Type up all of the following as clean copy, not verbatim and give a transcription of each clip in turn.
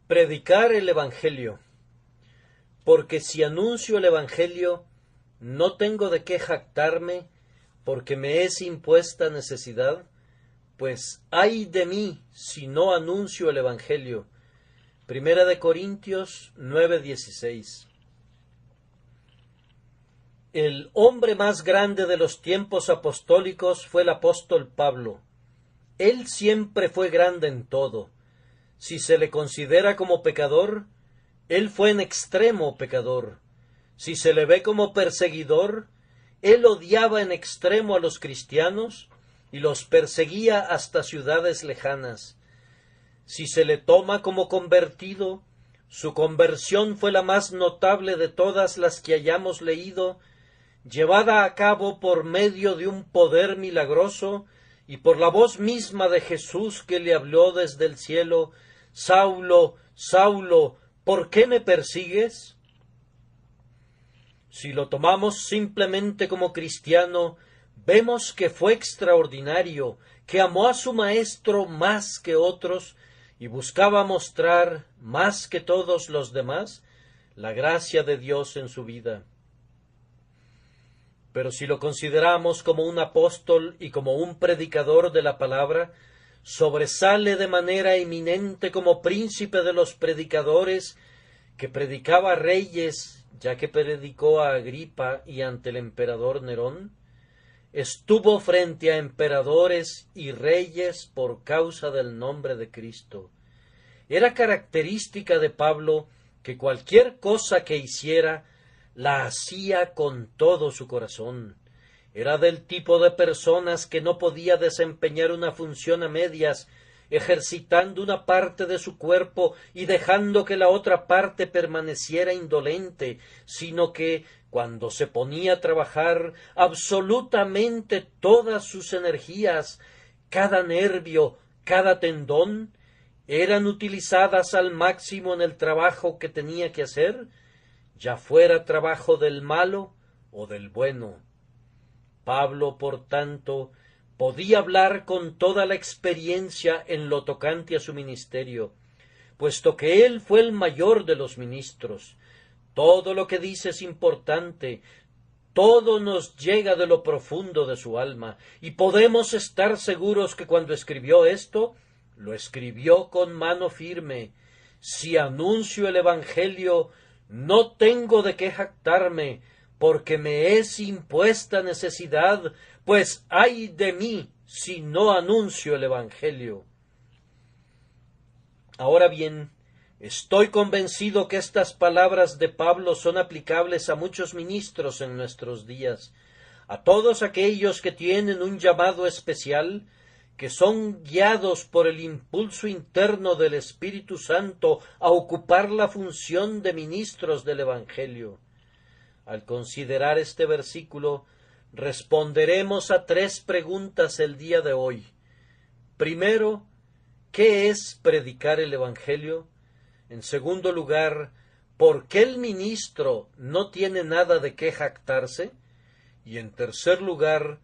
Predicar el Evangelio. Porque si anuncio el Evangelio, no tengo de qué jactarme, porque me es impuesta necesidad, pues ay de mí si no anuncio el Evangelio. Primera de Corintios 9:16. El hombre más grande de los tiempos apostólicos fue el apóstol Pablo. Él siempre fue grande en todo. Si se le considera como pecador, él fue en extremo pecador. Si se le ve como perseguidor, él odiaba en extremo a los cristianos y los perseguía hasta ciudades lejanas. Si se le toma como convertido, su conversión fue la más notable de todas las que hayamos leído, llevada a cabo por medio de un poder milagroso y por la voz misma de Jesús que le habló desde el cielo: Saulo, Saulo, ¿por qué me persigues? Si lo tomamos simplemente como cristiano, vemos que fue extraordinario, que amó a su maestro más que otros y buscaba mostrar, más que todos los demás, la gracia de Dios en su vida. Pero si lo consideramos como un apóstol y como un predicador de la palabra, sobresale de manera eminente como príncipe de los predicadores, que predicaba a reyes, ya que predicó a Agripa y ante el emperador Nerón. Estuvo frente a emperadores y reyes por causa del nombre de Cristo. Era característica de Pablo que cualquier cosa que hiciera la hacía con todo su corazón. Era del tipo de personas que no podía desempeñar una función a medias, ejercitando una parte de su cuerpo y dejando que la otra parte permaneciera indolente, sino que, cuando se ponía a trabajar, absolutamente todas sus energías, cada nervio, cada tendón, eran utilizadas al máximo en el trabajo que tenía que hacer, ya fuera trabajo del malo o del bueno. Pablo, por tanto, podía hablar con toda la experiencia en lo tocante a su ministerio, puesto que él fue el mayor de los ministros. Todo lo que dice es importante, todo nos llega de lo profundo de su alma, y podemos estar seguros que cuando escribió esto, lo escribió con mano firme. Si anuncio el Evangelio, no tengo de qué jactarme, porque me es impuesta necesidad, pues ay de mí si no anuncio el Evangelio. Ahora bien, estoy convencido que estas palabras de Pablo son aplicables a muchos ministros en nuestros días, a todos aquellos que tienen un llamado especial, que son guiados por el impulso interno del Espíritu Santo a ocupar la función de ministros del Evangelio. Al considerar este versículo, responderemos a 3 preguntas el día de hoy. Primero, ¿qué es predicar el Evangelio? En segundo lugar, ¿por qué el ministro no tiene nada de qué jactarse? Y en tercer lugar,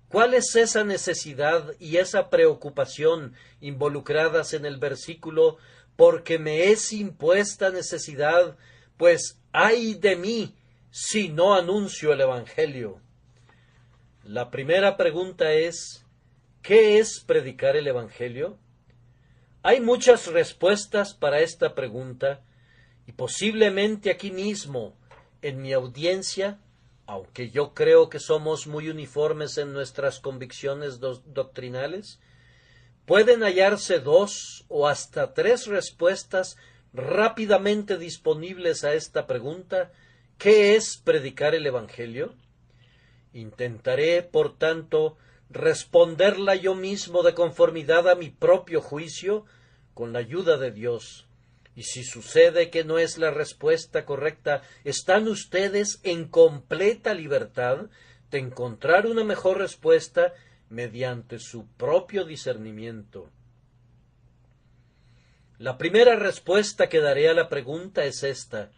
¿cuál es esa necesidad y esa preocupación involucradas en el versículo? Porque me es impuesta necesidad, pues ay de mí si no anuncio el Evangelio. La primera pregunta es, ¿qué es predicar el Evangelio? Hay muchas respuestas para esta pregunta, y posiblemente aquí mismo, en mi audiencia, aunque yo creo que somos muy uniformes en nuestras convicciones doctrinales, pueden hallarse 2 o hasta 3 respuestas rápidamente disponibles a esta pregunta: ¿qué es predicar el Evangelio? Intentaré, por tanto, responderla yo mismo de conformidad a mi propio juicio, con la ayuda de Dios. Y si sucede que no es la respuesta correcta, están ustedes en completa libertad de encontrar una mejor respuesta mediante su propio discernimiento. La primera respuesta que daré a la pregunta es esta: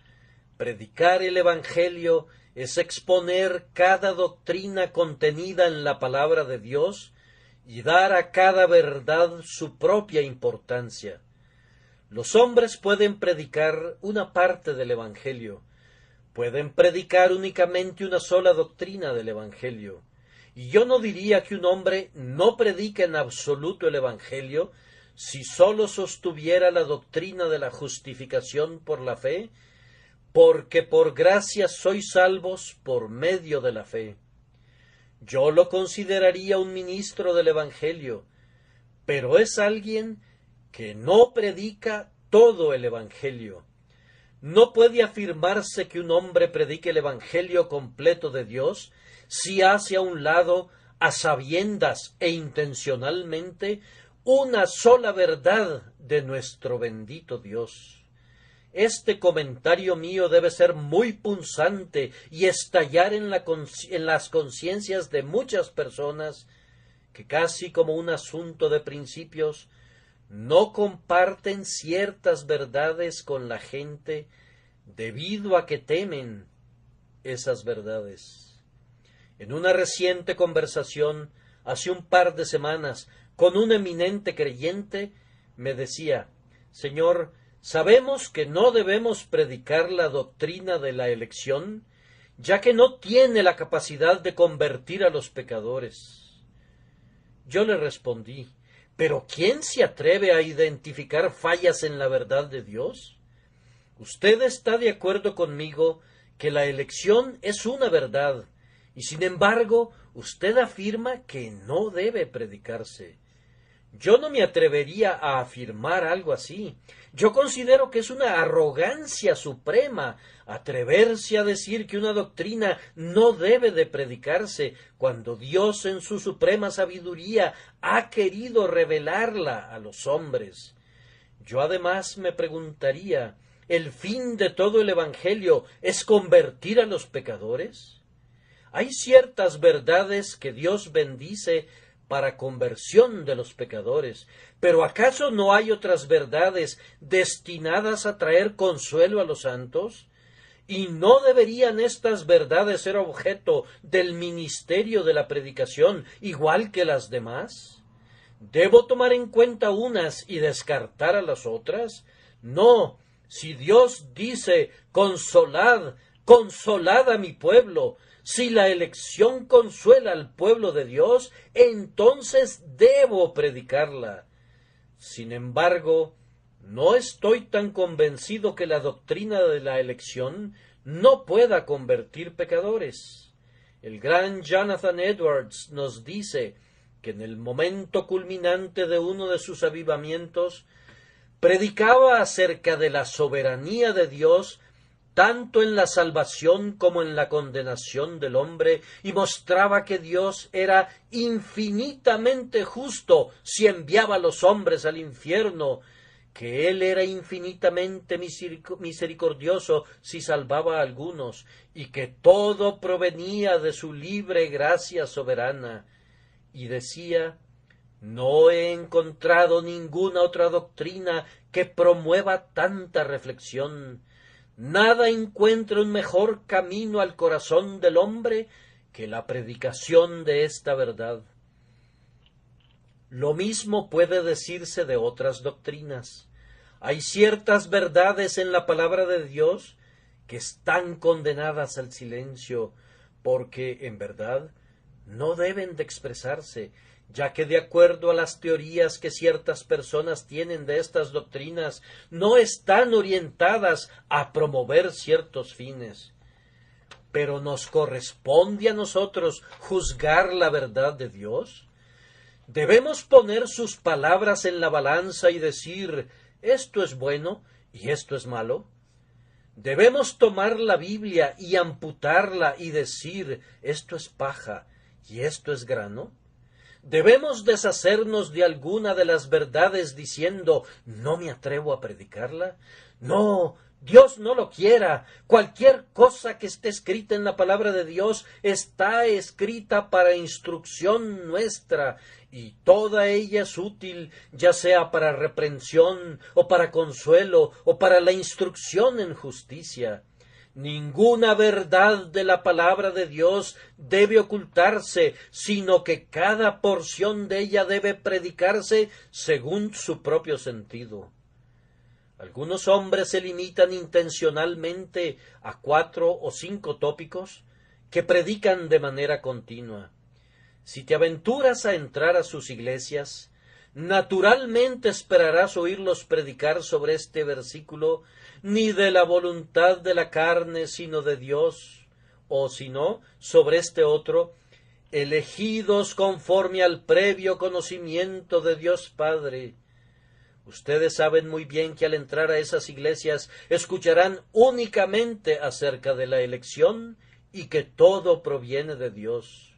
predicar el Evangelio es exponer cada doctrina contenida en la palabra de Dios y dar a cada verdad su propia importancia. Los hombres pueden predicar una parte del Evangelio, pueden predicar únicamente una sola doctrina del Evangelio. Y yo no diría que un hombre no predique en absoluto el Evangelio si sólo sostuviera la doctrina de la justificación por la fe, porque por gracia sois salvos por medio de la fe. Yo lo consideraría un ministro del Evangelio, pero es alguien que no predica todo el Evangelio. No puede afirmarse que un hombre predique el Evangelio completo de Dios si hace a un lado, a sabiendas e intencionalmente, una sola verdad de nuestro bendito Dios. Este comentario mío debe ser muy punzante y estallar en las conciencias de muchas personas que, casi como un asunto de principios, no comparten ciertas verdades con la gente debido a que temen esas verdades. En una reciente conversación, hace un par de semanas, con un eminente creyente, me decía: Señor, sabemos que no debemos predicar la doctrina de la elección, ya que no tiene la capacidad de convertir a los pecadores. Yo le respondí: ¿pero quién se atreve a identificar fallas en la verdad de Dios? Usted está de acuerdo conmigo que la elección es una verdad, y sin embargo, usted afirma que no debe predicarse. Yo no me atrevería a afirmar algo así. Yo considero que es una arrogancia suprema atreverse a decir que una doctrina no debe de predicarse cuando Dios en su suprema sabiduría ha querido revelarla a los hombres. Yo además me preguntaría, ¿el fin de todo el Evangelio es convertir a los pecadores? Hay ciertas verdades que Dios bendice para conversión de los pecadores, pero ¿acaso no hay otras verdades destinadas a traer consuelo a los santos? ¿Y no deberían estas verdades ser objeto del ministerio de la predicación, igual que las demás? ¿Debo tomar en cuenta unas y descartar a las otras? No, si Dios dice: consolad, consolad a mi pueblo, si la elección consuela al pueblo de Dios, entonces debo predicarla. Sin embargo, no estoy tan convencido que la doctrina de la elección no pueda convertir pecadores. El gran Jonathan Edwards nos dice que en el momento culminante de uno de sus avivamientos, predicaba acerca de la soberanía de Dios tanto en la salvación como en la condenación del hombre, y mostraba que Dios era infinitamente justo si enviaba a los hombres al infierno, que Él era infinitamente misericordioso si salvaba a algunos, y que todo provenía de su libre gracia soberana. Y decía: no he encontrado ninguna otra doctrina que promueva tanta reflexión. Nada encuentra un mejor camino al corazón del hombre que la predicación de esta verdad. Lo mismo puede decirse de otras doctrinas. Hay ciertas verdades en la palabra de Dios que están condenadas al silencio, porque, en verdad, no deben de expresarse, ya que de acuerdo a las teorías que ciertas personas tienen de estas doctrinas, no están orientadas a promover ciertos fines. Pero ¿nos corresponde a nosotros juzgar la verdad de Dios? ¿Debemos poner sus palabras en la balanza y decir: esto es bueno y esto es malo? ¿Debemos tomar la Biblia y amputarla y decir: esto es paja y esto es grano? ¿Debemos deshacernos de alguna de las verdades diciendo: no me atrevo a predicarla? No, Dios no lo quiera. Cualquier cosa que esté escrita en la palabra de Dios está escrita para instrucción nuestra, y toda ella es útil, ya sea para reprensión, o para consuelo, o para la instrucción en justicia. Ninguna verdad de la palabra de Dios debe ocultarse, sino que cada porción de ella debe predicarse según su propio sentido. Algunos hombres se limitan intencionalmente a 4 o 5 tópicos que predican de manera continua. Si te aventuras a entrar a sus iglesias, naturalmente esperarás oírlos predicar sobre este versículo, ni de la voluntad de la carne, sino de Dios, o si no, sobre este otro, elegidos conforme al previo conocimiento de Dios Padre. Ustedes saben muy bien que al entrar a esas iglesias escucharán únicamente acerca de la elección y que todo proviene de Dios.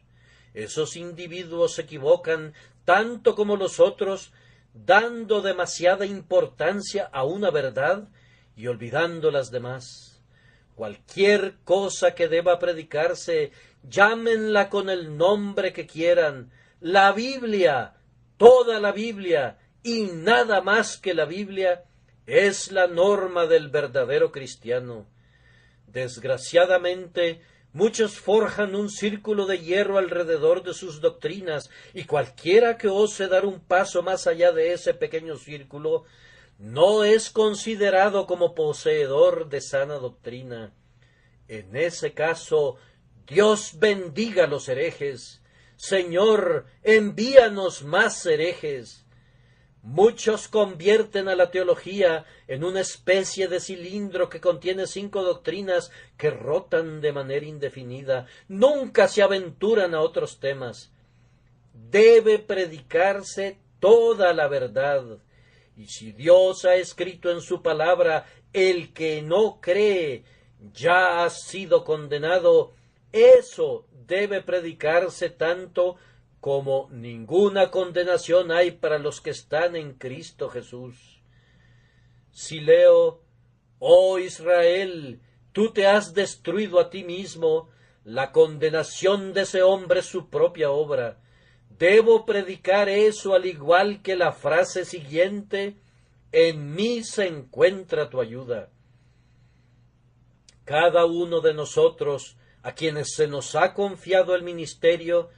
Esos individuos se equivocan tanto como los otros, dando demasiada importancia a una verdad y olvidando las demás. Cualquier cosa que deba predicarse, llámenla con el nombre que quieran. La Biblia, toda la Biblia, y nada más que la Biblia, es la norma del verdadero cristiano. Desgraciadamente, muchos forjan un círculo de hierro alrededor de sus doctrinas, y cualquiera que ose dar un paso más allá de ese pequeño círculo, no es considerado como poseedor de sana doctrina. En ese caso, Dios bendiga a los herejes. Señor, envíanos más herejes. Muchos convierten a la teología en una especie de cilindro que contiene 5 doctrinas que rotan de manera indefinida. Nunca se aventuran a otros temas. Debe predicarse toda la verdad. Y si Dios ha escrito en su palabra, el que no cree ya ha sido condenado, eso debe predicarse tanto como ninguna condenación hay para los que están en Cristo Jesús. Si leo, oh Israel, tú te has destruido a ti mismo, la condenación de ese hombre es su propia obra. Debo predicar eso al igual que la frase siguiente, en mí se encuentra tu ayuda. Cada uno de nosotros, a quienes se nos ha confiado el ministerio,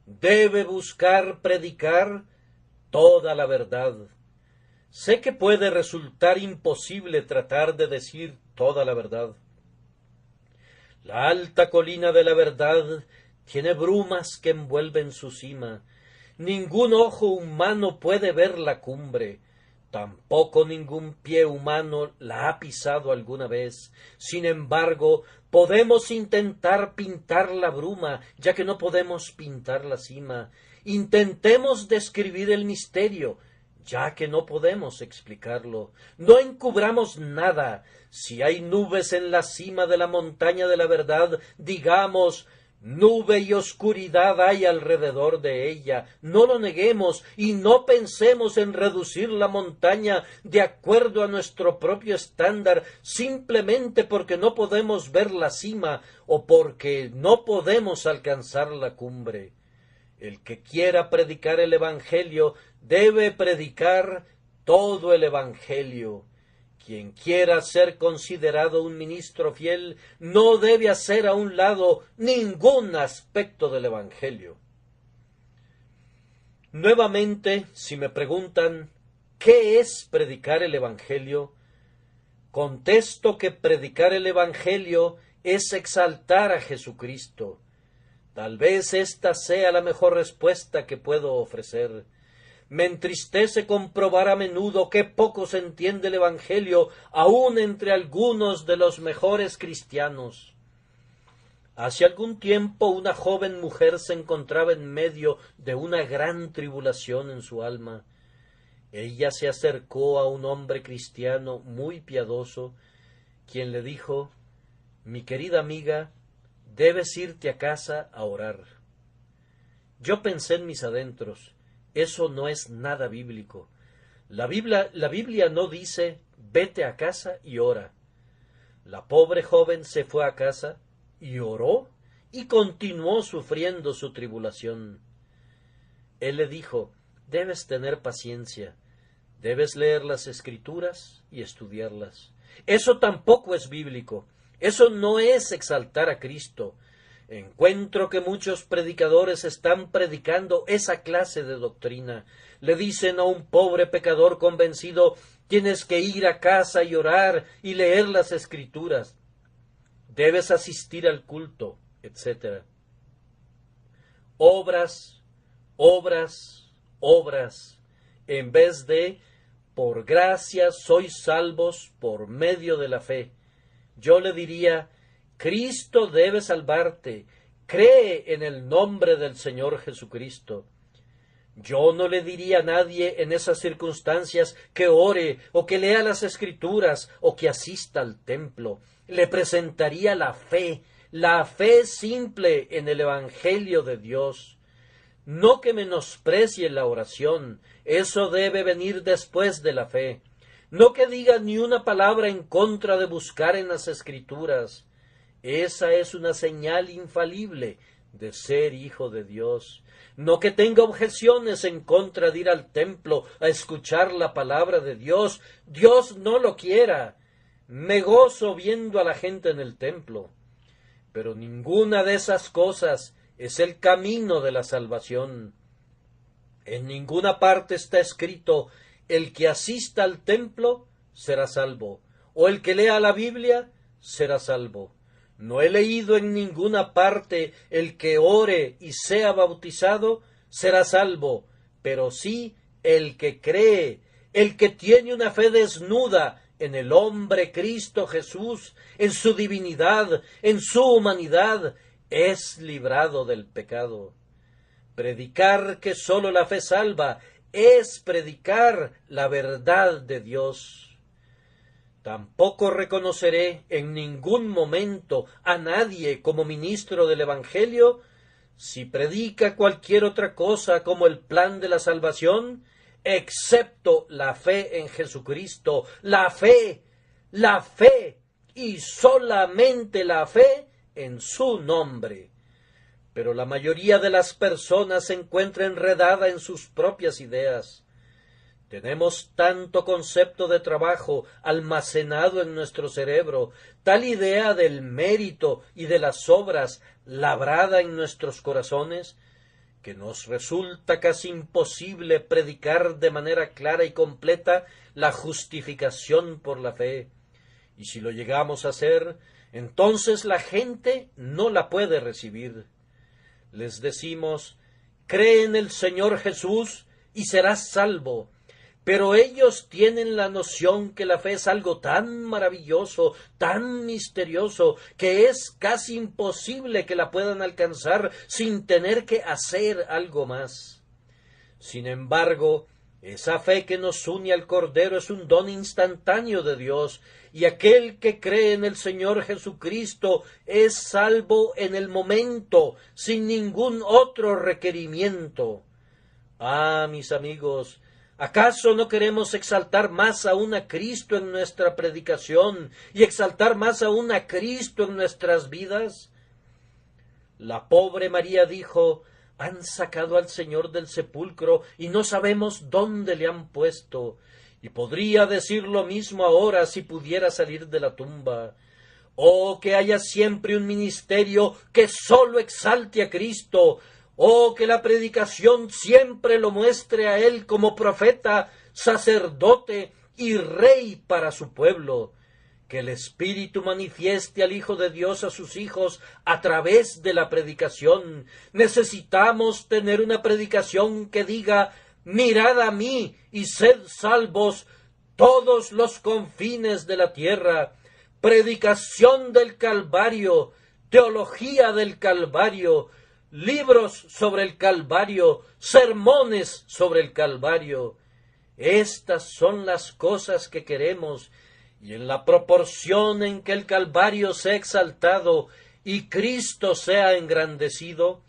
debe buscar predicar toda la verdad. Sé que puede resultar imposible tratar de decir toda la verdad. La alta colina de la verdad tiene brumas que envuelven su cima. Ningún ojo humano puede ver la cumbre. Tampoco ningún pie humano la ha pisado alguna vez. Sin embargo, podemos intentar pintar la bruma, ya que no podemos pintar la cima. Intentemos describir el misterio, ya que no podemos explicarlo. No encubramos nada. Si hay nubes en la cima de la montaña de la verdad, digamos, nube y oscuridad hay alrededor de ella. No lo neguemos y no pensemos en reducir la montaña de acuerdo a nuestro propio estándar, simplemente porque no podemos ver la cima o porque no podemos alcanzar la cumbre. El que quiera predicar el Evangelio debe predicar todo el Evangelio. Quien quiera ser considerado un ministro fiel no debe hacer a un lado ningún aspecto del Evangelio. Nuevamente, si me preguntan ¿qué es predicar el Evangelio?, contesto que predicar el Evangelio es exaltar a Jesucristo. Tal vez esta sea la mejor respuesta que puedo ofrecer. Me entristece comprobar a menudo que poco se entiende el Evangelio, aun entre algunos de los mejores cristianos. Hace algún tiempo una joven mujer se encontraba en medio de una gran tribulación en su alma. Ella se acercó a un hombre cristiano muy piadoso, quien le dijo: «Mi querida amiga, debes irte a casa a orar». Yo pensé en mis adentros, eso no es nada bíblico. La Biblia no dice, vete a casa y ora. La pobre joven se fue a casa y oró y continuó sufriendo su tribulación. Él le dijo, debes tener paciencia, debes leer las Escrituras y estudiarlas. Eso tampoco es bíblico, eso no es exaltar a Cristo. Encuentro que muchos predicadores están predicando esa clase de doctrina. Le dicen a un pobre pecador convencido, tienes que ir a casa y orar y leer las Escrituras, debes asistir al culto, etc. Obras, obras, obras, en vez de por gracia sois salvos por medio de la fe. Yo le diría, Cristo debe salvarte, cree en el nombre del Señor Jesucristo. Yo no le diría a nadie en esas circunstancias que ore o que lea las Escrituras o que asista al templo. Le presentaría la fe simple en el Evangelio de Dios. No que menosprecie la oración, eso debe venir después de la fe. No que diga ni una palabra en contra de buscar en las Escrituras. Esa es una señal infalible de ser hijo de Dios. No que tenga objeciones en contra de ir al templo a escuchar la palabra de Dios. Dios no lo quiera. Me gozo viendo a la gente en el templo. Pero ninguna de esas cosas es el camino de la salvación. En ninguna parte está escrito, el que asista al templo será salvo, o el que lea la Biblia será salvo. No he leído en ninguna parte, el que ore y sea bautizado será salvo, pero sí el que cree, el que tiene una fe desnuda en el hombre Cristo Jesús, en su divinidad, en su humanidad, es librado del pecado. Predicar que sólo la fe salva es predicar la verdad de Dios. Tampoco reconoceré en ningún momento a nadie como ministro del Evangelio si predica cualquier otra cosa como el plan de la salvación, excepto la fe en Jesucristo, la fe y solamente la fe en su nombre. Pero la mayoría de las personas se encuentra enredada en sus propias ideas. Tenemos tanto concepto de trabajo almacenado en nuestro cerebro, tal idea del mérito y de las obras labrada en nuestros corazones, que nos resulta casi imposible predicar de manera clara y completa la justificación por la fe. Y si lo llegamos a hacer, entonces la gente no la puede recibir. Les decimos, cree en el Señor Jesús y serás salvo. Pero ellos tienen la noción que la fe es algo tan maravilloso, tan misterioso, que es casi imposible que la puedan alcanzar sin tener que hacer algo más. Sin embargo, esa fe que nos une al Cordero es un don instantáneo de Dios, y aquel que cree en el Señor Jesucristo es salvo en el momento, sin ningún otro requerimiento. Ah, mis amigos, ¿acaso no queremos exaltar más aún a Cristo en nuestra predicación y exaltar más aún a Cristo en nuestras vidas? La pobre María dijo, han sacado al Señor del sepulcro y no sabemos dónde le han puesto. Y podría decir lo mismo ahora si pudiera salir de la tumba. Oh, que haya siempre un ministerio que sólo exalte a Cristo. Oh, que la predicación siempre lo muestre a Él como profeta, sacerdote y rey para su pueblo. Que el Espíritu manifieste al Hijo de Dios a sus hijos a través de la predicación. Necesitamos tener una predicación que diga, mirad a mí y sed salvos todos los confines de la tierra. Predicación del Calvario, teología del Calvario, libros sobre el Calvario, sermones sobre el Calvario. Estas son las cosas que queremos, y en la proporción en que el Calvario sea exaltado y Cristo sea engrandecido,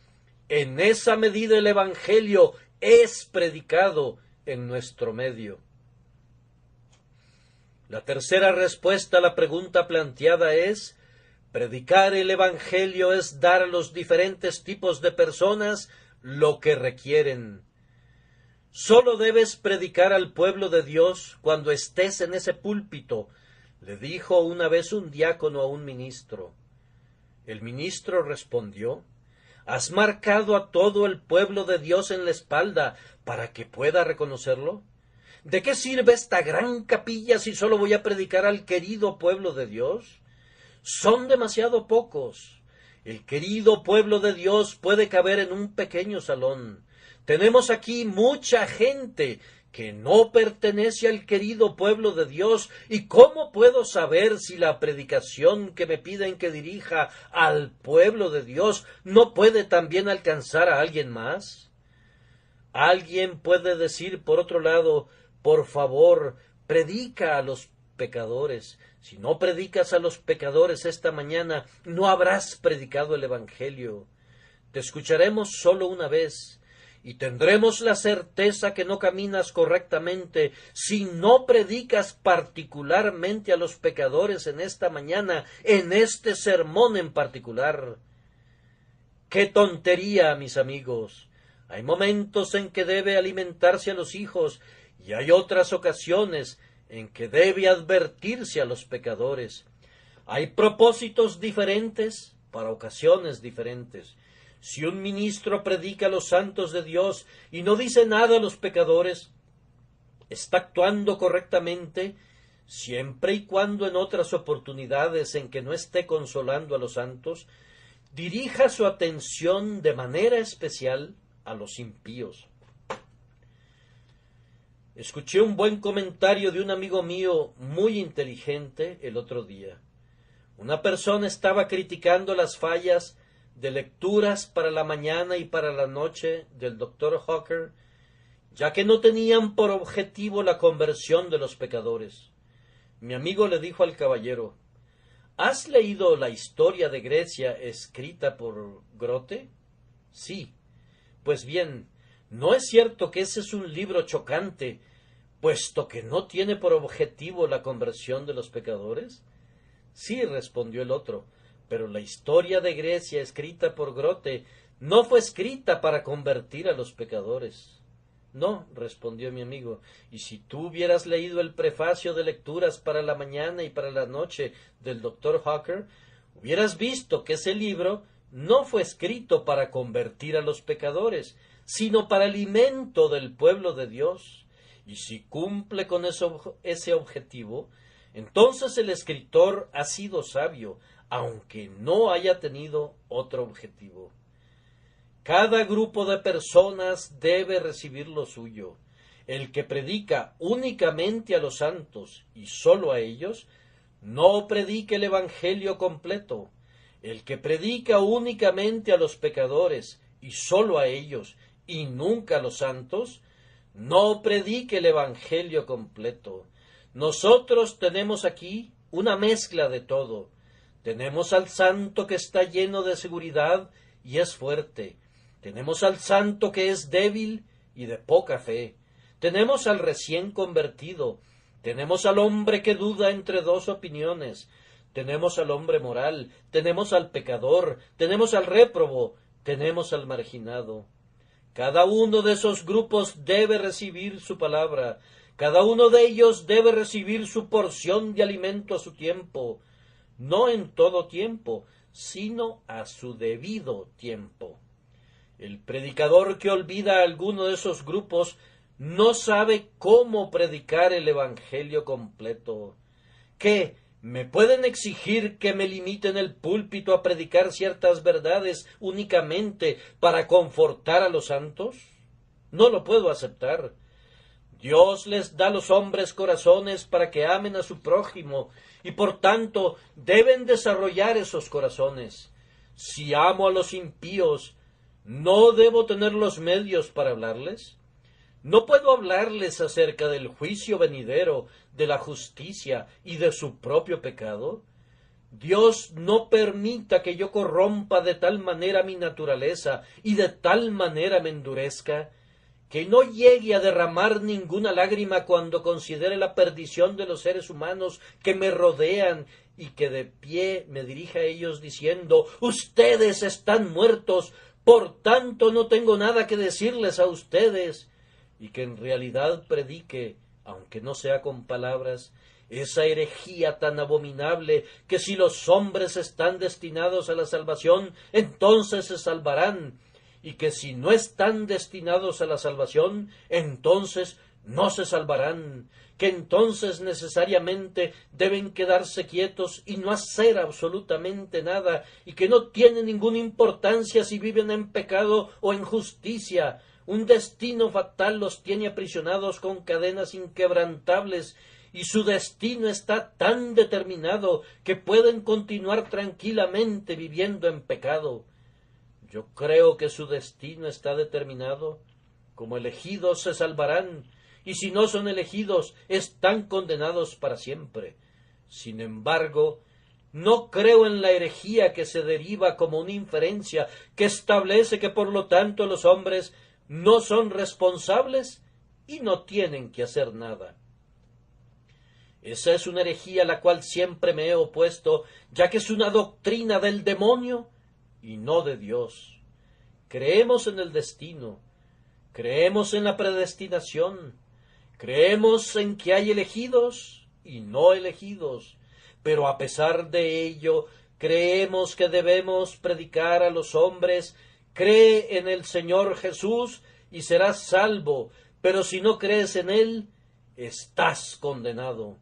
en esa medida el Evangelio es predicado en nuestro medio. La tercera respuesta a la pregunta planteada es: predicar el Evangelio es dar a los diferentes tipos de personas lo que requieren. Solo debes predicar al pueblo de Dios cuando estés en ese púlpito, le dijo una vez un diácono a un ministro. El ministro respondió, ¿has marcado a todo el pueblo de Dios en la espalda para que pueda reconocerlo? ¿De qué sirve esta gran capilla si solo voy a predicar al querido pueblo de Dios? Son demasiado pocos. El querido pueblo de Dios puede caber en un pequeño salón. Tenemos aquí mucha gente que no pertenece al querido pueblo de Dios. ¿Y cómo puedo saber si la predicación que me piden que dirija al pueblo de Dios no puede también alcanzar a alguien más? Alguien puede decir, por otro lado, por favor, predica a los pecadores. Si no predicas a los pecadores esta mañana, no habrás predicado el Evangelio. Te escucharemos solo una vez, y tendremos la certeza que no caminas correctamente si no predicas particularmente a los pecadores en esta mañana, en este sermón en particular. ¡Qué tontería, mis amigos! Hay momentos en que debe alimentarse a los hijos y hay otras ocasiones en que debe advertirse a los pecadores. Hay propósitos diferentes para ocasiones diferentes. Si un ministro predica a los santos de Dios y no dice nada a los pecadores, está actuando correctamente siempre y cuando en otras oportunidades en que no esté consolando a los santos, dirija su atención de manera especial a los impíos. Escuché un buen comentario de un amigo mío muy inteligente el otro día. Una persona estaba criticando las fallas de lecturas para la mañana y para la noche del Dr. Hawker, ya que no tenían por objetivo la conversión de los pecadores. Mi amigo le dijo al caballero: ¿has leído la historia de Grecia escrita por Grote? Sí. Pues bien, ¿no es cierto que ese es un libro chocante, puesto que no tiene por objetivo la conversión de los pecadores? Sí, respondió el otro, pero la historia de Grecia escrita por Grote no fue escrita para convertir a los pecadores. No, respondió mi amigo, y si tú hubieras leído el prefacio de lecturas para la mañana y para la noche del Dr. Hawker, hubieras visto que ese libro no fue escrito para convertir a los pecadores, sino para alimento del pueblo de Dios. Y si cumple con ese objetivo, entonces el escritor ha sido sabio, aunque no haya tenido otro objetivo. Cada grupo de personas debe recibir lo suyo. El que predica únicamente a los santos y sólo a ellos, no predica el Evangelio completo. El que predica únicamente a los pecadores y sólo a ellos y nunca a los santos, no predica el Evangelio completo. Nosotros tenemos aquí una mezcla de todo. Tenemos al santo que está lleno de seguridad y es fuerte. Tenemos al santo que es débil y de poca fe. Tenemos al recién convertido. Tenemos al hombre que duda entre dos opiniones. Tenemos al hombre moral, tenemos al pecador, tenemos al réprobo, tenemos al marginado. Cada uno de esos grupos debe recibir su palabra, cada uno de ellos debe recibir su porción de alimento a su tiempo, no en todo tiempo, sino a su debido tiempo. El predicador que olvida a alguno de esos grupos no sabe cómo predicar el Evangelio completo. ¿Qué? ¿Me pueden exigir que me limite en el púlpito a predicar ciertas verdades únicamente para confortar a los santos? No lo puedo aceptar. Dios les da a los hombres corazones para que amen a su prójimo y por tanto deben desarrollar esos corazones. Si amo a los impíos, ¿no debo tener los medios para hablarles? ¿No puedo hablarles acerca del juicio venidero, de la justicia y de su propio pecado? Dios no permita que yo corrompa de tal manera mi naturaleza y de tal manera me endurezca, que no llegue a derramar ninguna lágrima cuando considere la perdición de los seres humanos que me rodean y que de pie me dirija a ellos diciendo: ustedes están muertos, por tanto no tengo nada que decirles a ustedes, y que en realidad predique, aunque no sea con palabras, esa herejía tan abominable que si los hombres están destinados a la salvación, entonces se salvarán, y que si no están destinados a la salvación, entonces no se salvarán, que entonces necesariamente deben quedarse quietos y no hacer absolutamente nada, y que no tiene ninguna importancia si viven en pecado o en justicia. Un destino fatal los tiene aprisionados con cadenas inquebrantables, y su destino está tan determinado que pueden continuar tranquilamente viviendo en pecado. Yo creo que su destino está determinado. Como elegidos se salvarán, y si no son elegidos, están condenados para siempre. Sin embargo, no creo en la herejía que se deriva como una inferencia que establece que por lo tanto los hombres no son responsables y no tienen que hacer nada. Esa es una herejía a la cual siempre me he opuesto, ya que es una doctrina del demonio y no de Dios. Creemos en el destino, creemos en la predestinación, creemos en que hay elegidos y no elegidos, pero a pesar de ello, creemos que debemos predicar a los hombres: cree en el Señor Jesús y serás salvo, pero si no crees en Él, estás condenado.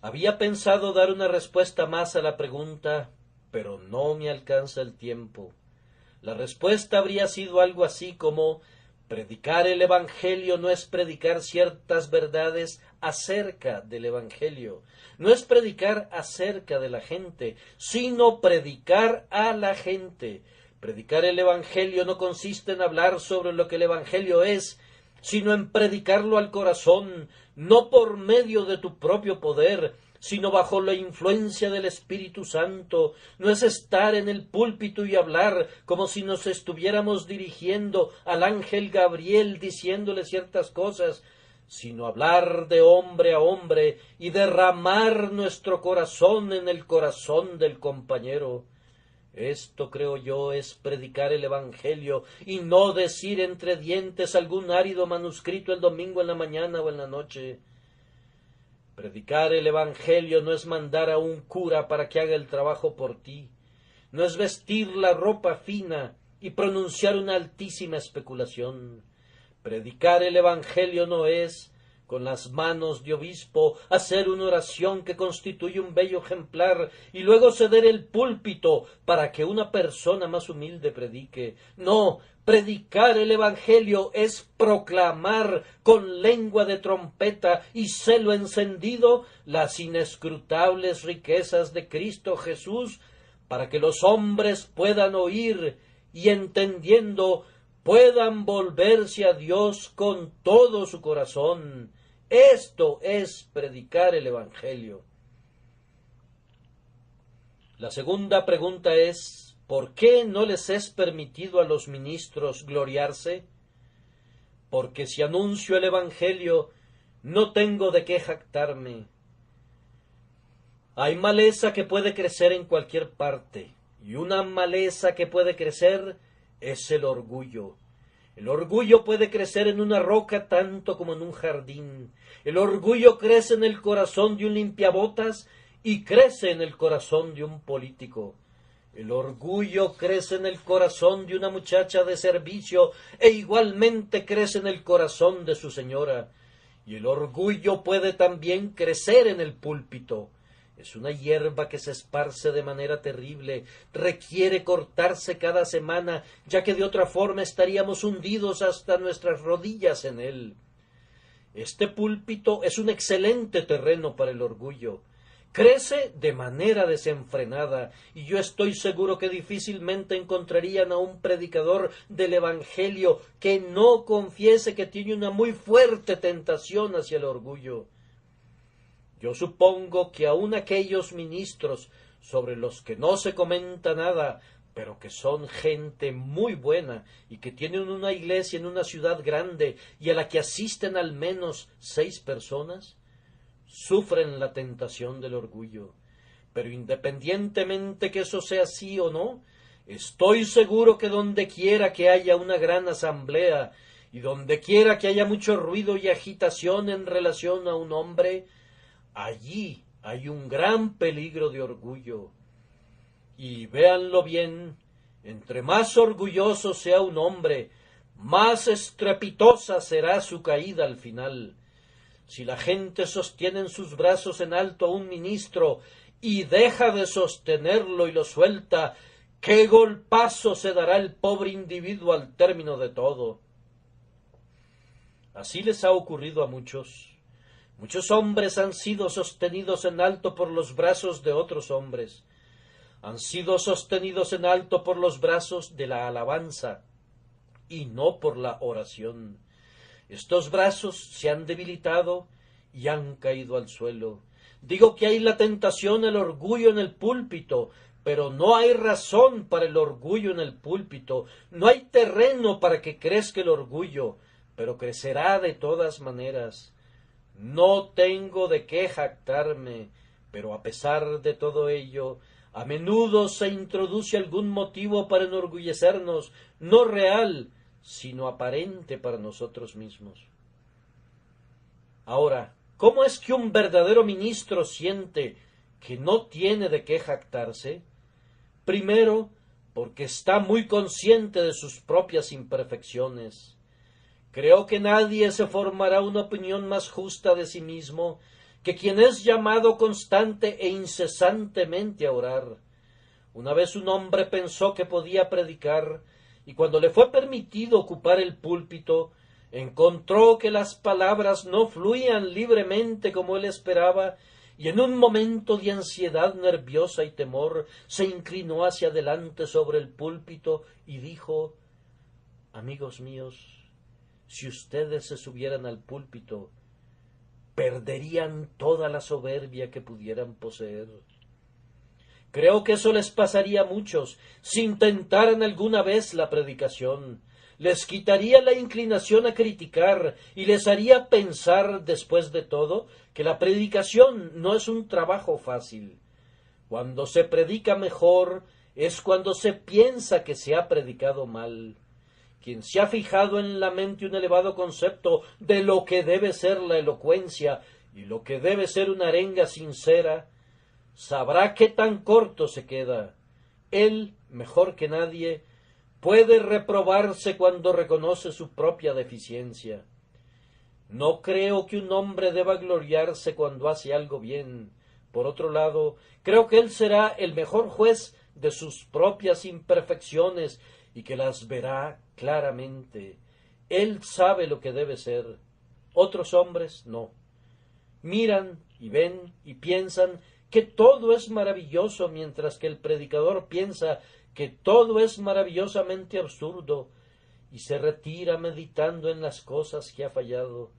Había pensado dar una respuesta más a la pregunta, pero no me alcanza el tiempo. La respuesta habría sido algo así como: predicar el Evangelio no es predicar ciertas verdades acerca del Evangelio, no es predicar acerca de la gente, sino predicar a la gente. Predicar el Evangelio no consiste en hablar sobre lo que el Evangelio es, sino en predicarlo al corazón, no por medio de tu propio poder, sino bajo la influencia del Espíritu Santo. No es estar en el púlpito y hablar como si nos estuviéramos dirigiendo al ángel Gabriel diciéndole ciertas cosas, sino hablar de hombre a hombre y derramar nuestro corazón en el corazón del compañero. Esto, creo yo, es predicar el Evangelio y no decir entre dientes algún árido manuscrito el domingo en la mañana o en la noche. Predicar el Evangelio no es mandar a un cura para que haga el trabajo por ti, no es vestir la ropa fina y pronunciar una altísima especulación. Predicar el Evangelio no es, con las manos de obispo, hacer una oración que constituye un bello ejemplar y luego ceder el púlpito para que una persona más humilde predique. No, predicar el Evangelio es proclamar con lengua de trompeta y celo encendido las inescrutables riquezas de Cristo Jesús, para que los hombres puedan oír y, entendiendo, puedan volverse a Dios con todo su corazón. Esto es predicar el Evangelio. La segunda pregunta es: ¿por qué no les es permitido a los ministros gloriarse? Porque si anuncio el Evangelio, no tengo de qué jactarme. Hay maleza que puede crecer en cualquier parte, y una maleza que puede crecer es el orgullo. El orgullo puede crecer en una roca tanto como en un jardín. El orgullo crece en el corazón de un limpiabotas y crece en el corazón de un político. El orgullo crece en el corazón de una muchacha de servicio e igualmente crece en el corazón de su señora. Y el orgullo puede también crecer en el púlpito. Es una hierba que se esparce de manera terrible, requiere cortarse cada semana, ya que de otra forma estaríamos hundidos hasta nuestras rodillas en él. Este púlpito es un excelente terreno para el orgullo. Crece de manera desenfrenada, y yo estoy seguro que difícilmente encontrarían a un predicador del Evangelio que no confiese que tiene una muy fuerte tentación hacia el orgullo. Yo supongo que aun aquellos ministros sobre los que no se comenta nada, pero que son gente muy buena y que tienen una iglesia en una ciudad grande y a la que asisten al menos 6 personas, sufren la tentación del orgullo. Pero independientemente que eso sea así o no, estoy seguro que donde quiera que haya una gran asamblea y donde quiera que haya mucho ruido y agitación en relación a un hombre, allí hay un gran peligro de orgullo. Y véanlo bien, entre más orgulloso sea un hombre, más estrepitosa será su caída al final. Si la gente sostiene en sus brazos en alto a un ministro y deja de sostenerlo y lo suelta, qué golpazo se dará el pobre individuo al término de todo. Así les ha ocurrido a muchos. Muchos hombres han sido sostenidos en alto por los brazos de otros hombres. Han sido sostenidos en alto por los brazos de la alabanza y no por la oración. Estos brazos se han debilitado y han caído al suelo. Digo que hay la tentación, el orgullo en el púlpito, pero no hay razón para el orgullo en el púlpito. No hay terreno para que crezca el orgullo, pero crecerá de todas maneras. No tengo de qué jactarme, pero a pesar de todo ello, a menudo se introduce algún motivo para enorgullecernos, no real, sino aparente para nosotros mismos. Ahora, ¿cómo es que un verdadero ministro siente que no tiene de qué jactarse? Primero, porque está muy consciente de sus propias imperfecciones. Creo que nadie se formará una opinión más justa de sí mismo que quien es llamado constante e incesantemente a orar. Una vez un hombre pensó que podía predicar, y cuando le fue permitido ocupar el púlpito, encontró que las palabras no fluían libremente como él esperaba, y en un momento de ansiedad nerviosa y temor se inclinó hacia adelante sobre el púlpito y dijo: «Amigos míos, si ustedes se subieran al púlpito, perderían toda la soberbia que pudieran poseer». Creo que eso les pasaría a muchos si intentaran alguna vez la predicación. Les quitaría la inclinación a criticar y les haría pensar, después de todo, que la predicación no es un trabajo fácil. Cuando se predica mejor es cuando se piensa que se ha predicado mal. Quien se ha fijado en la mente un elevado concepto de lo que debe ser la elocuencia y lo que debe ser una arenga sincera, sabrá qué tan corto se queda. Él, mejor que nadie, puede reprobarse cuando reconoce su propia deficiencia. No creo que un hombre deba gloriarse cuando hace algo bien. Por otro lado, creo que él será el mejor juez de sus propias imperfecciones y que las verá claramente. Él sabe lo que debe ser. Otros hombres no. Miran y ven y piensan que todo es maravilloso, mientras que el predicador piensa que todo es maravillosamente absurdo y se retira meditando en las cosas que ha fallado.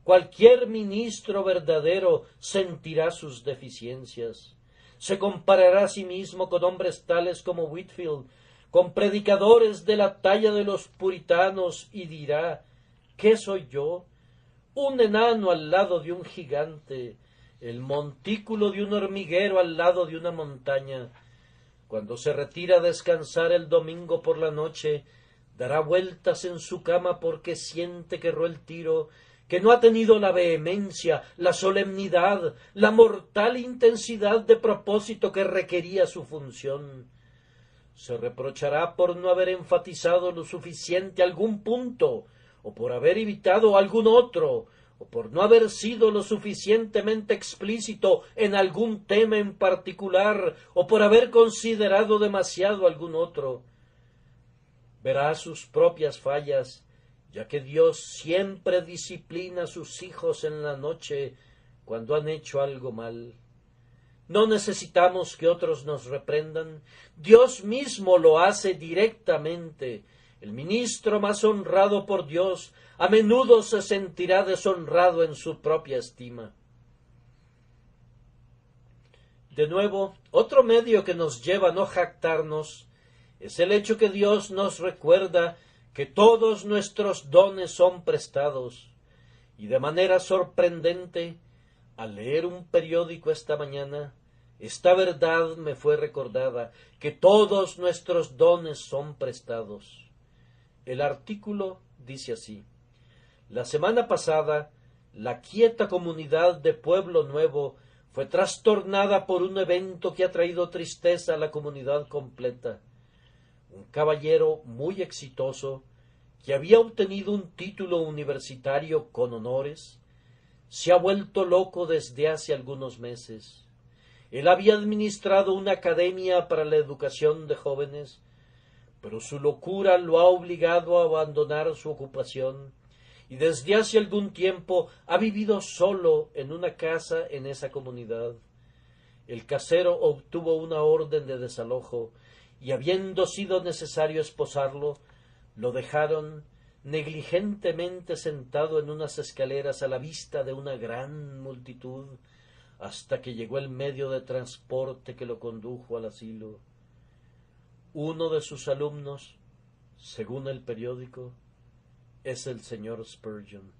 Cualquier ministro verdadero sentirá sus deficiencias. Se comparará a sí mismo con hombres tales como Whitefield, con predicadores de la talla de los puritanos, y dirá: ¿qué soy yo? Un enano al lado de un gigante, el montículo de un hormiguero al lado de una montaña. Cuando se retira a descansar el domingo por la noche, dará vueltas en su cama porque siente que erró el tiro, que no ha tenido la vehemencia, la solemnidad, la mortal intensidad de propósito que requería su función. Se reprochará por no haber enfatizado lo suficiente algún punto, o por haber evitado algún otro, o por no haber sido lo suficientemente explícito en algún tema en particular, o por haber considerado demasiado algún otro. Verá sus propias fallas, ya que Dios siempre disciplina a sus hijos en la noche cuando han hecho algo mal. No necesitamos que otros nos reprendan. Dios mismo lo hace directamente. El ministro más honrado por Dios a menudo se sentirá deshonrado en su propia estima. De nuevo, otro medio que nos lleva a no jactarnos es el hecho que Dios nos recuerda que todos nuestros dones son prestados. Y de manera sorprendente, al leer un periódico esta mañana, esta verdad me fue recordada, que todos nuestros dones son prestados. El artículo dice así: la semana pasada, la quieta comunidad de Pueblo Nuevo fue trastornada por un evento que ha traído tristeza a la comunidad completa. Un caballero muy exitoso, que había obtenido un título universitario con honores, se ha vuelto loco desde hace algunos meses. Él había administrado una academia para la educación de jóvenes, pero su locura lo ha obligado a abandonar su ocupación y desde hace algún tiempo ha vivido solo en una casa en esa comunidad. El casero obtuvo una orden de desalojo y, habiendo sido necesario esposarlo, lo dejaron negligentemente sentado en unas escaleras a la vista de una gran multitud, hasta que llegó el medio de transporte que lo condujo al asilo. Uno de sus alumnos, según el periódico, es el señor Spurgeon.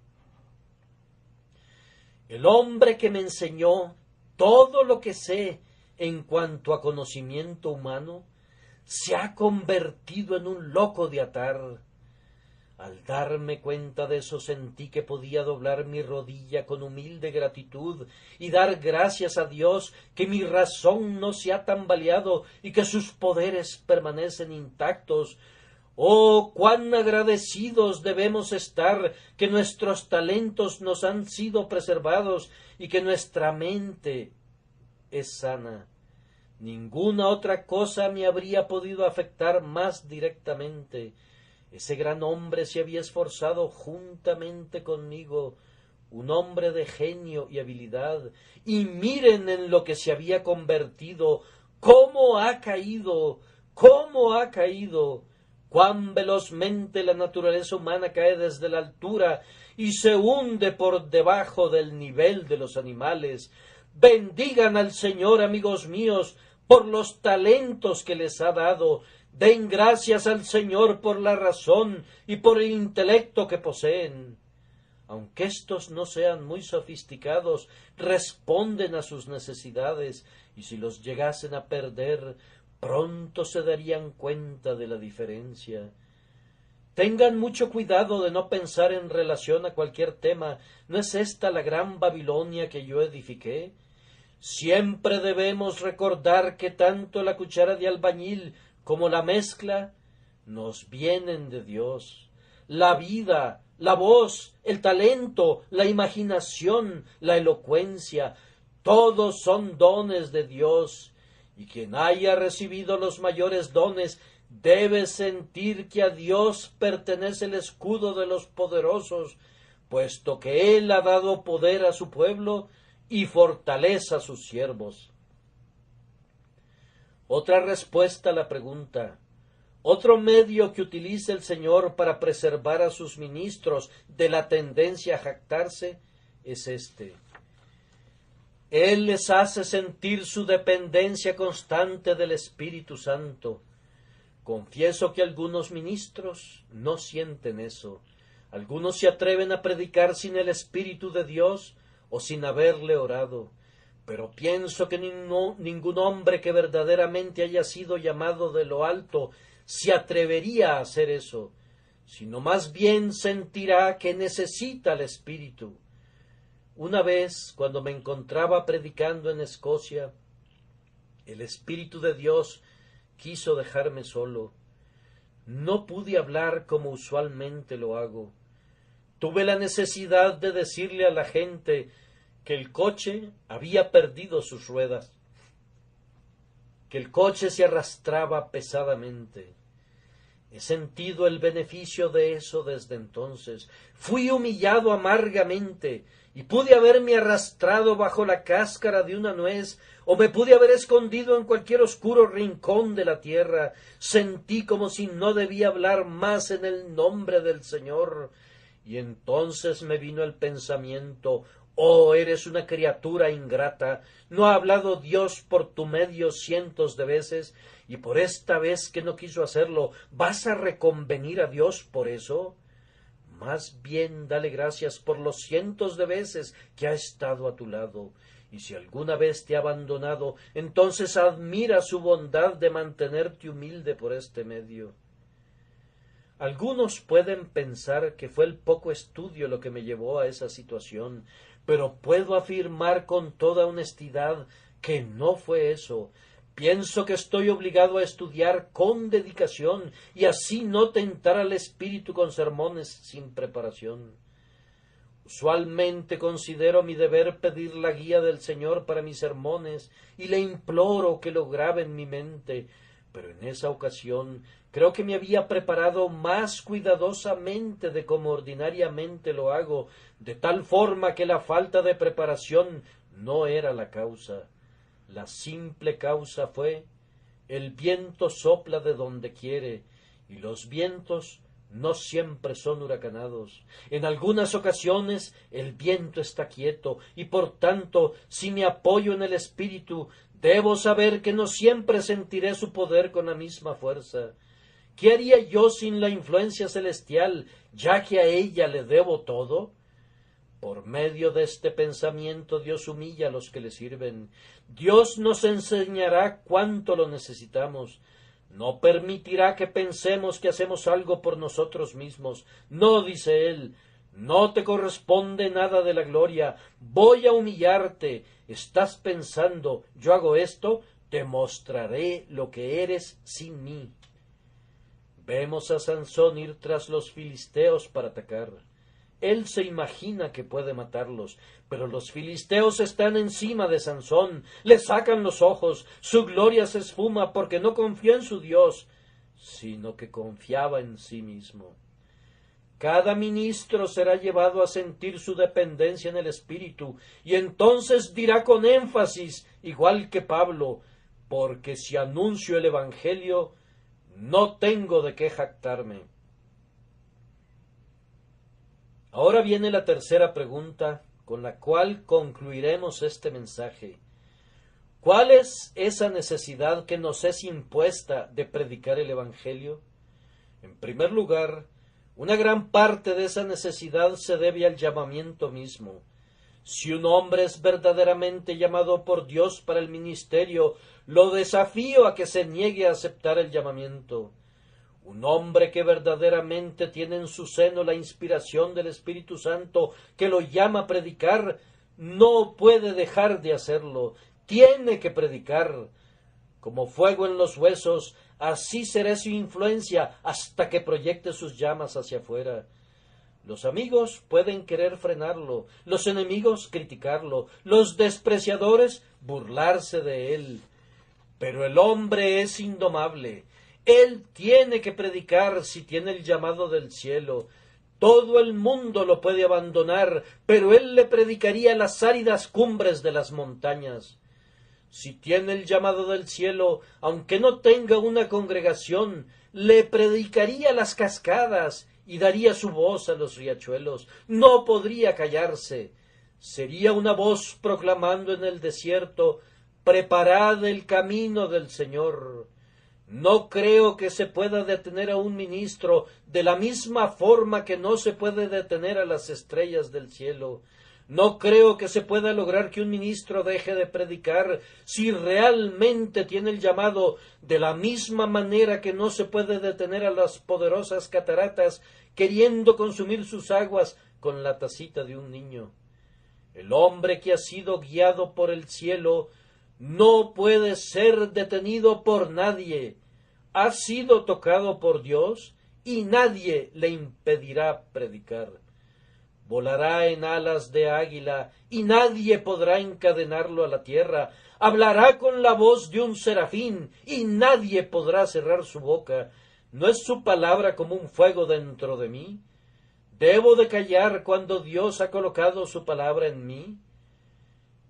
El hombre que me enseñó todo lo que sé en cuanto a conocimiento humano se ha convertido en un loco de atar. Al darme cuenta de eso sentí que podía doblar mi rodilla con humilde gratitud y dar gracias a Dios que mi razón no se ha tambaleado y que sus poderes permanecen intactos. Oh, cuán agradecidos debemos estar que nuestros talentos nos han sido preservados y que nuestra mente es sana. Ninguna otra cosa me habría podido afectar más directamente. Ese gran hombre se había esforzado juntamente conmigo, un hombre de genio y habilidad, y miren en lo que se había convertido, cómo ha caído, cuán velozmente la naturaleza humana cae desde la altura y se hunde por debajo del nivel de los animales. Bendigan al Señor, amigos míos, por los talentos que les ha dado. Den gracias al Señor por la razón y por el intelecto que poseen. Aunque éstos no sean muy sofisticados, responden a sus necesidades, y si los llegasen a perder, pronto se darían cuenta de la diferencia. Tengan mucho cuidado de no pensar en relación a cualquier tema. ¿No es esta la gran Babilonia que yo edifiqué? Siempre debemos recordar que tanto la cuchara de albañil como la mezcla nos vienen de Dios. La vida, la voz, el talento, la imaginación, la elocuencia, todos son dones de Dios, y quien haya recibido los mayores dones debe sentir que a Dios pertenece el escudo de los poderosos, puesto que Él ha dado poder a su pueblo y fortaleza a sus siervos. Otra respuesta a la pregunta, otro medio que utiliza el Señor para preservar a sus ministros de la tendencia a jactarse es este. Él les hace sentir su dependencia constante del Espíritu Santo. Confieso que algunos ministros no sienten eso. Algunos se atreven a predicar sin el Espíritu de Dios o sin haberle orado. Pero pienso que ningún hombre que verdaderamente haya sido llamado de lo alto se atrevería a hacer eso, sino más bien sentirá que necesita el Espíritu. Una vez, cuando me encontraba predicando en Escocia, el Espíritu de Dios quiso dejarme solo. No pude hablar como usualmente lo hago. Tuve la necesidad de decirle a la gente que el coche había perdido sus ruedas, que el coche se arrastraba pesadamente. He sentido el beneficio de eso desde entonces. Fui humillado amargamente y pude haberme arrastrado bajo la cáscara de una nuez o me pude haber escondido en cualquier oscuro rincón de la tierra. Sentí como si no debía hablar más en el nombre del Señor. Y entonces me vino el pensamiento: oh, eres una criatura ingrata. ¿No ha hablado Dios por tu medio cientos de veces? Y por esta vez que no quiso hacerlo, ¿vas a reconvenir a Dios por eso? Más bien dale gracias por los cientos de veces que ha estado a tu lado. Y si alguna vez te ha abandonado, entonces admira su bondad de mantenerte humilde por este medio. Algunos pueden pensar que fue el poco estudio lo que me llevó a esa situación, pero puedo afirmar con toda honestidad que no fue eso. Pienso que estoy obligado a estudiar con dedicación y así no tentar al espíritu con sermones sin preparación. Usualmente considero mi deber pedir la guía del Señor para mis sermones y le imploro que lo grabe en mi mente, pero en esa ocasión creo que me había preparado más cuidadosamente de como ordinariamente lo hago, de tal forma que la falta de preparación no era la causa. La simple causa fue: el viento sopla de donde quiere, y los vientos no siempre son huracanados. En algunas ocasiones el viento está quieto, y por tanto, si me apoyo en el Espíritu, debo saber que no siempre sentiré su poder con la misma fuerza. ¿Qué haría yo sin la influencia celestial, ya que a ella le debo todo? Por medio de este pensamiento Dios humilla a los que le sirven. Dios nos enseñará cuánto lo necesitamos. No permitirá que pensemos que hacemos algo por nosotros mismos. No, dice Él, no te corresponde nada de la gloria. Voy a humillarte. ¿Estás pensando, yo hago esto? Te mostraré lo que eres sin mí. Vemos a Sansón ir tras los filisteos para atacar. Él se imagina que puede matarlos, pero los filisteos están encima de Sansón, le sacan los ojos, su gloria se esfuma porque no confió en su Dios, sino que confiaba en sí mismo. Cada ministro será llevado a sentir su dependencia en el Espíritu, y entonces dirá con énfasis, igual que Pablo, porque si anuncio el Evangelio, no tengo de qué jactarme. Ahora viene la tercera pregunta, con la cual concluiremos este mensaje. ¿Cuál es esa necesidad que nos es impuesta de predicar el Evangelio? En primer lugar, una gran parte de esa necesidad se debe al llamamiento mismo. Si un hombre es verdaderamente llamado por Dios para el ministerio, lo desafío a que se niegue a aceptar el llamamiento. Un hombre que verdaderamente tiene en su seno la inspiración del Espíritu Santo que lo llama a predicar, no puede dejar de hacerlo, tiene que predicar. Como fuego en los huesos, así será su influencia hasta que proyecte sus llamas hacia afuera. Los amigos pueden querer frenarlo, los enemigos criticarlo, los despreciadores burlarse de él. Pero el hombre es indomable. Él tiene que predicar si tiene el llamado del cielo. Todo el mundo lo puede abandonar, pero él le predicaría las áridas cumbres de las montañas. Si tiene el llamado del cielo, aunque no tenga una congregación, le predicaría las cascadas y daría su voz a los riachuelos. No podría callarse. Sería una voz proclamando en el desierto: preparad el camino del Señor. No creo que se pueda detener a un ministro de la misma forma que no se puede detener a las estrellas del cielo. No creo que se pueda lograr que un ministro deje de predicar si realmente tiene el llamado, de la misma manera que no se puede detener a las poderosas cataratas queriendo consumir sus aguas con la tacita de un niño. El hombre que ha sido guiado por el cielo no puede ser detenido por nadie. Ha sido tocado por Dios y nadie le impedirá predicar. Volará en alas de águila y nadie podrá encadenarlo a la tierra. Hablará con la voz de un serafín y nadie podrá cerrar su boca. ¿No es su palabra como un fuego dentro de mí? ¿Debo de callar cuando Dios ha colocado su palabra en mí?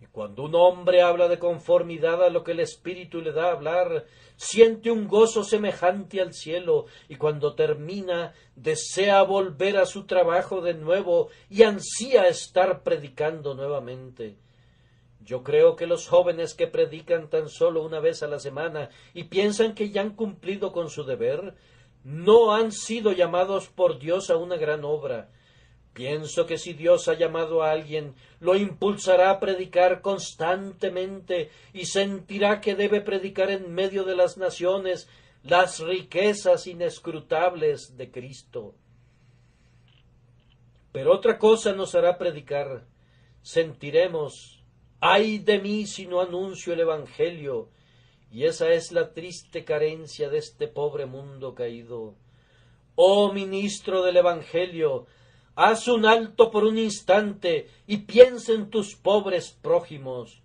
Y cuando un hombre habla de conformidad a lo que el Espíritu le da a hablar, siente un gozo semejante al cielo, y cuando termina, desea volver a su trabajo de nuevo y ansía estar predicando nuevamente. Yo creo que los jóvenes que predican tan solo una vez a la semana y piensan que ya han cumplido con su deber, no han sido llamados por Dios a una gran obra. Pienso que si Dios ha llamado a alguien, lo impulsará a predicar constantemente y sentirá que debe predicar en medio de las naciones las riquezas inescrutables de Cristo. Pero otra cosa nos hará predicar. Sentiremos: ay de mí si no anuncio el Evangelio. y esa es la triste carencia de este pobre mundo caído. Oh ministro del Evangelio, haz un alto por un instante y piensa en tus pobres prójimos.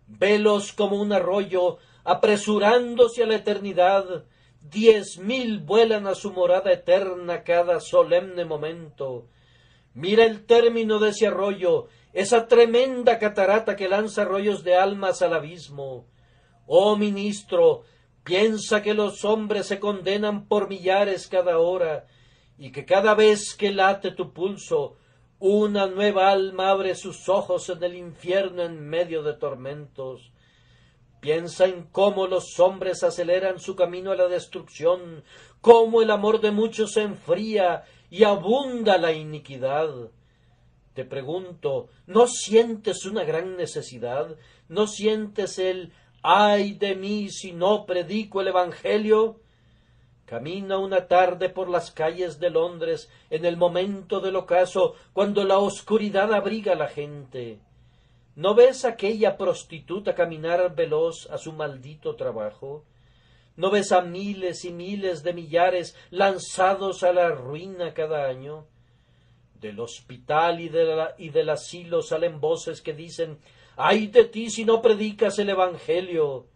Velos como un arroyo, apresurándose a la eternidad. 10,000 vuelan a su morada eterna cada solemne momento. Mira el término de ese arroyo, esa tremenda catarata que lanza arroyos de almas al abismo. Oh ministro, piensa que los hombres se condenan por millares cada hora, y que cada vez que late tu pulso, una nueva alma abre sus ojos en el infierno en medio de tormentos. Piensa en cómo los hombres aceleran su camino a la destrucción, cómo el amor de muchos se enfría y abunda la iniquidad. Te pregunto, ¿no sientes una gran necesidad? ¿No sientes el «ay de mí si no predico el Evangelio»? Camina una tarde por las calles de Londres en el momento del ocaso, cuando la oscuridad abriga a la gente. ¿No ves a aquella prostituta caminar veloz a su maldito trabajo? ¿No ves a miles y miles de millares lanzados a la ruina cada año? Del hospital y del asilo salen voces que dicen «¡ay de ti si no predicas el Evangelio!».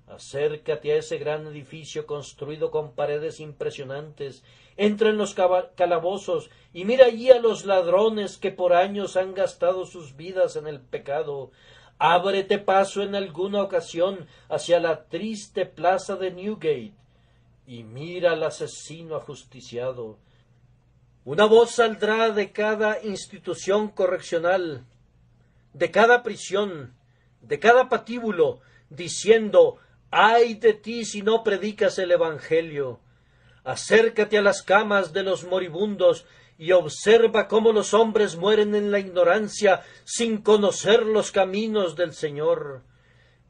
Acércate a ese gran edificio construido con paredes impresionantes, entra en los calabozos y mira allí a los ladrones que por años han gastado sus vidas en el pecado. Ábrete paso en alguna ocasión hacia la triste plaza de Newgate y mira al asesino ajusticiado. Una voz saldrá de cada institución correccional, de cada prisión, de cada patíbulo, diciendo «¡ay de ti si no predicas el Evangelio!». Acércate a las camas de los moribundos y observa cómo los hombres mueren en la ignorancia sin conocer los caminos del Señor.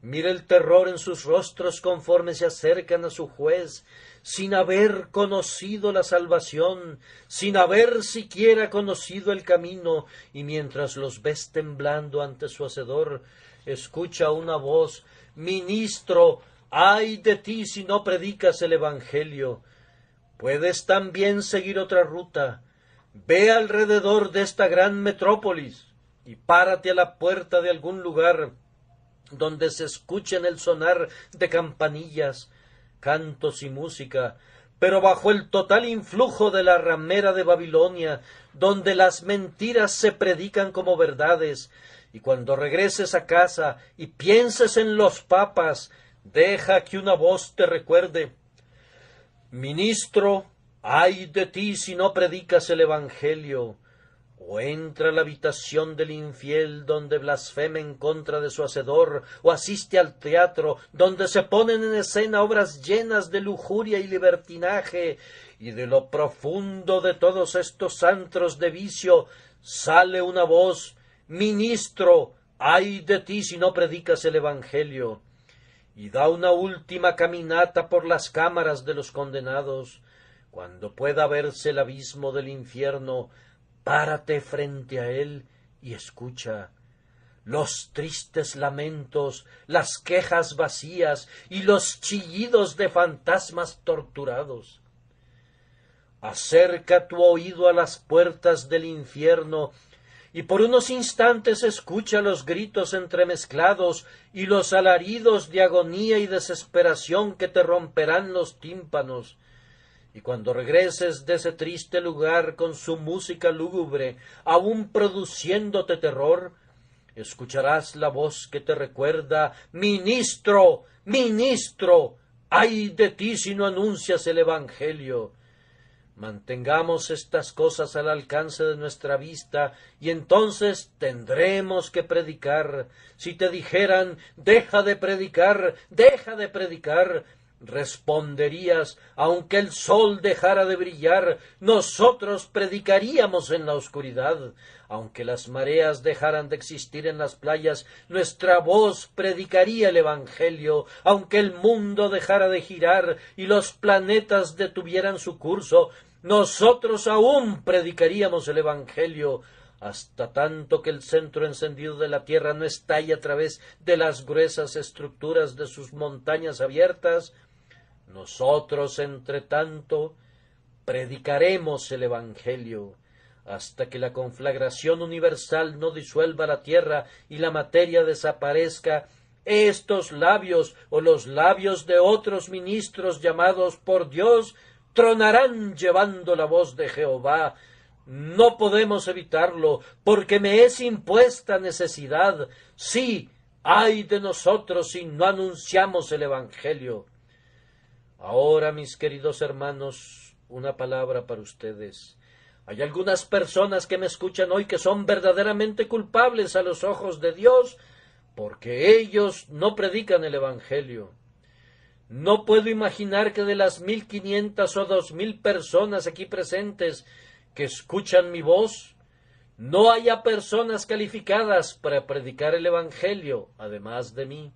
Mira el terror en sus rostros conforme se acercan a su juez, sin haber conocido la salvación, sin haber siquiera conocido el camino, y mientras los ves temblando ante su hacedor, escucha una voz «Ministro, ay de ti si no predicas el Evangelio». Puedes también seguir otra ruta. Ve alrededor de esta gran metrópolis y párate a la puerta de algún lugar donde se escuchen el sonar de campanillas, cantos y música, pero bajo el total influjo de la ramera de Babilonia, donde las mentiras se predican como verdades. Y cuando regreses a casa y pienses en los papas, deja que una voz te recuerde: «Ministro, ay de ti si no predicas el Evangelio». O entra a la habitación del infiel donde blasfema en contra de su hacedor, o asiste al teatro donde se ponen en escena obras llenas de lujuria y libertinaje, y de lo profundo de todos estos antros de vicio sale una voz: «Ministro, ay de ti si no predicas el Evangelio». Y da una última caminata por las cámaras de los condenados. Cuando pueda verse el abismo del infierno, párate frente a él y escucha los tristes lamentos, las quejas vacías y los chillidos de fantasmas torturados. Acerca tu oído a las puertas del infierno y por unos instantes escucha los gritos entremezclados y los alaridos de agonía y desesperación que te romperán los tímpanos. Y cuando regreses de ese triste lugar con su música lúgubre, aún produciéndote terror, escucharás la voz que te recuerda: «Ministro, ministro, ay de ti si no anuncias el Evangelio». Mantengamos estas cosas al alcance de nuestra vista y entonces tendremos que predicar. Si te dijeran «deja de predicar, responderías: «aunque el sol dejara de brillar, nosotros predicaríamos en la oscuridad. Aunque las mareas dejaran de existir en las playas, nuestra voz predicaría el Evangelio. Aunque el mundo dejara de girar y los planetas detuvieran su curso, nosotros aún predicaríamos el Evangelio. hasta tanto que el centro encendido de la tierra no estalle a través de las gruesas estructuras de sus montañas abiertas, nosotros, entre tanto, predicaremos el Evangelio, hasta que la conflagración universal no disuelva la tierra y la materia desaparezca. Estos labios o los labios de otros ministros llamados por Dios tronarán llevando la voz de Jehová. No podemos evitarlo, porque me es impuesta necesidad. Sí, ay de nosotros si no anunciamos el Evangelio. Ahora, mis queridos hermanos, una palabra para ustedes. Hay algunas personas que me escuchan hoy que son verdaderamente culpables a los ojos de Dios, porque ellos no predican el Evangelio. No puedo imaginar que de las 1,500 o 2,000 personas aquí presentes que escuchan mi voz, no haya personas calificadas para predicar el Evangelio, además de mí.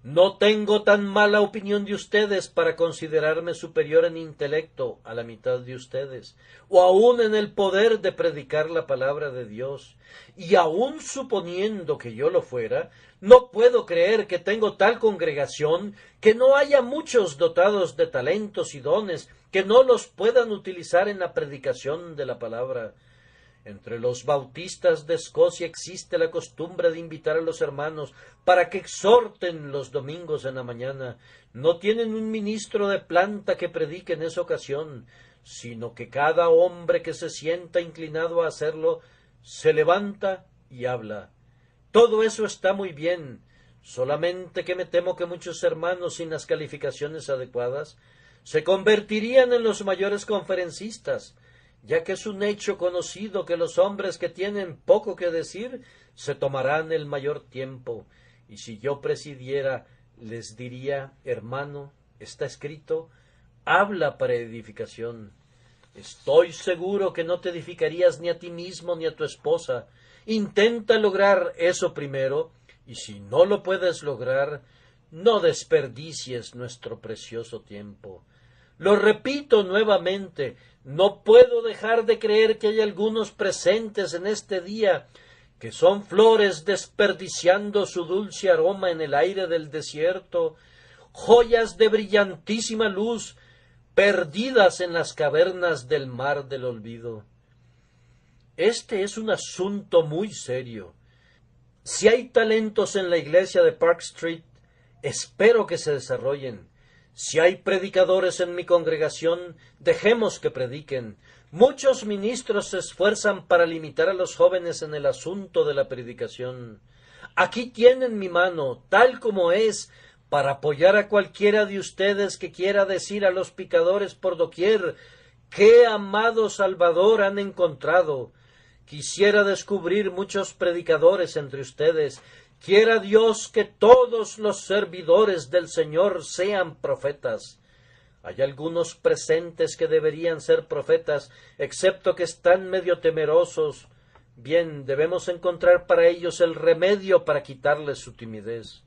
No tengo tan mala opinión de ustedes para considerarme superior en intelecto a la mitad de ustedes, o aún en el poder de predicar la palabra de Dios. Y aún suponiendo que yo lo fuera, no puedo creer que tengo tal congregación que no haya muchos dotados de talentos y dones que no los puedan utilizar en la predicación de la palabra. Entre los bautistas de Escocia existe la costumbre de invitar a los hermanos para que exhorten los domingos en la mañana. No tienen un ministro de planta que predique en esa ocasión, sino que cada hombre que se sienta inclinado a hacerlo se levanta y habla. Todo eso está muy bien, solamente que me temo que muchos hermanos sin las calificaciones adecuadas se convertirían en los mayores conferencistas, ya que es un hecho conocido que los hombres que tienen poco que decir se tomarán el mayor tiempo, y si yo presidiera, les diría: hermano, está escrito, habla para edificación. Estoy seguro que no te edificarías ni a ti mismo ni a tu esposa. Intenta lograr eso primero, y si no lo puedes lograr, no desperdicies nuestro precioso tiempo. Lo repito nuevamente, no puedo dejar de creer que hay algunos presentes en este día que son flores desperdiciando su dulce aroma en el aire del desierto, joyas de brillantísima luz perdidas en las cavernas del mar del olvido. Este es un asunto muy serio. Si hay talentos en la iglesia de Park Street, espero que se desarrollen. Si hay predicadores en mi congregación, dejemos que prediquen. Muchos ministros se esfuerzan para limitar a los jóvenes en el asunto de la predicación. Aquí tienen mi mano, tal como es, para apoyar a cualquiera de ustedes que quiera decir a los picadores por doquier: ¡qué amado Salvador han encontrado! Quisiera descubrir muchos predicadores entre ustedes. Quiera Dios que todos los servidores del Señor sean profetas. Hay algunos presentes que deberían ser profetas, excepto que están medio temerosos. Bien, debemos encontrar para ellos el remedio para quitarles su timidez.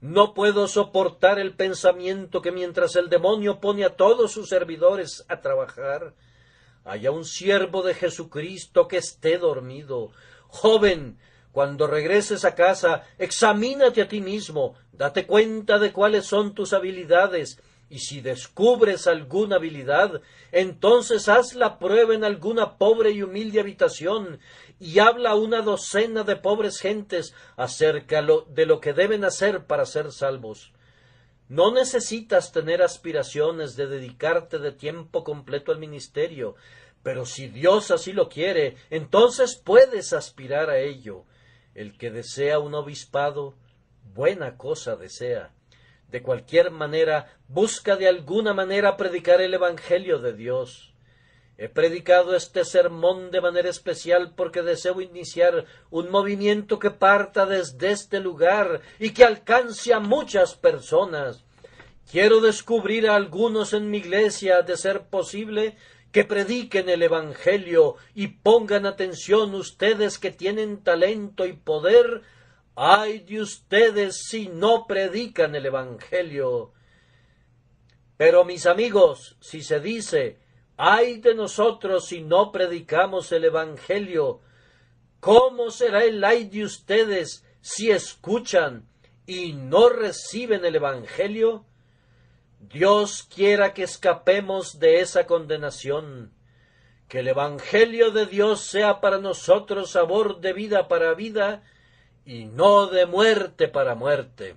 No puedo soportar el pensamiento que mientras el demonio pone a todos sus servidores a trabajar, haya un siervo de Jesucristo que esté dormido. Joven, cuando regreses a casa, examínate a ti mismo, date cuenta de cuáles son tus habilidades, y si descubres alguna habilidad, entonces haz la prueba en alguna pobre y humilde habitación, y habla a una docena de pobres gentes acerca de lo que deben hacer para ser salvos. No necesitas tener aspiraciones de dedicarte de tiempo completo al ministerio, pero si Dios así lo quiere, entonces puedes aspirar a ello. El que desea un obispado, buena cosa desea. De cualquier manera, busca de alguna manera predicar el Evangelio de Dios. He predicado este sermón de manera especial porque deseo iniciar un movimiento que parta desde este lugar y que alcance a muchas personas. Quiero descubrir a algunos en mi iglesia, de ser posible, que prediquen el Evangelio, y pongan atención ustedes que tienen talento y poder. ¡Ay de ustedes si no predican el Evangelio! Pero mis amigos, si se dice: ¡Ay de nosotros si no predicamos el Evangelio! ¿Cómo será el ay de ustedes si escuchan y no reciben el Evangelio? Dios quiera que escapemos de esa condenación, que el Evangelio de Dios sea para nosotros sabor de vida para vida y no de muerte para muerte.